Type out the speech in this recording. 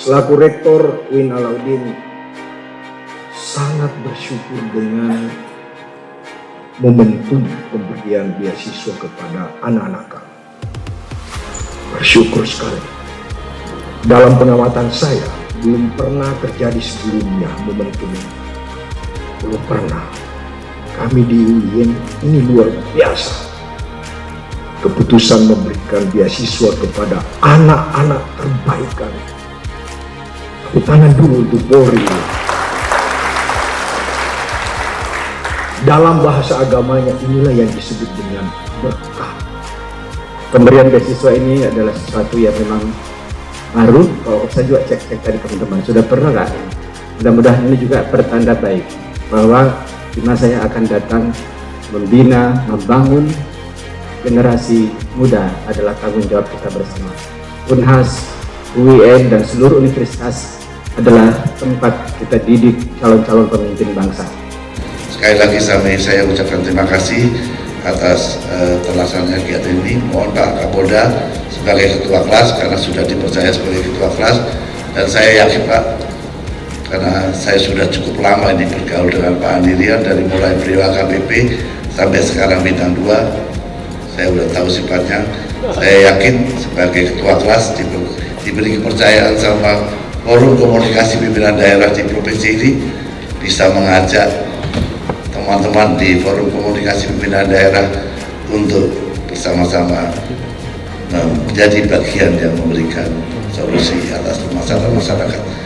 Selaku Rektor Win Alauddin sangat bersyukur dengan momentum pemberian beasiswa kepada anak-anak kami. Bersyukur sekali. Dalam pengamatan saya, belum pernah terjadi sebelumnya momentum ini. Belum pernah. Kami di UIN ini luar biasa. Keputusan memberikan beasiswa kepada anak-anak terbaik kami. Tepuk tangan dulu untuk Polri. Dalam bahasa agamanya inilah yang disebut dengan berkah. Pemberian beasiswa ini adalah sesuatu yang memang baru. Kalau saya juga cek tadi teman-teman, sudah pernah nggak? Mudah-mudahan ini juga pertanda baik bahwa di masa yang akan datang membina, membangun generasi muda adalah tanggung jawab kita bersama. Unhas, UIN, dan seluruh universitas adalah tempat kita didik calon-calon pemimpin bangsa. Sekali lagi saya ucapkan terima kasih atas terlaksananya kegiatan ini. Mohon Pak Kapolda sebagai ketua kelas, karena sudah dipercaya sebagai ketua kelas, dan saya yakin Pak, karena saya sudah cukup lama ini bergaul dengan Pak Andirian dari mulai beliau AKBP sampai sekarang bintang 2, saya sudah tahu sifatnya. Saya yakin sebagai ketua kelas diberi kepercayaan sama Forum Komunikasi Pimpinan Daerah di provinsi ini, bisa mengajak teman-teman di Forum Komunikasi Pimpinan Daerah untuk bersama-sama menjadi bagian yang memberikan solusi atas masalah masyarakat.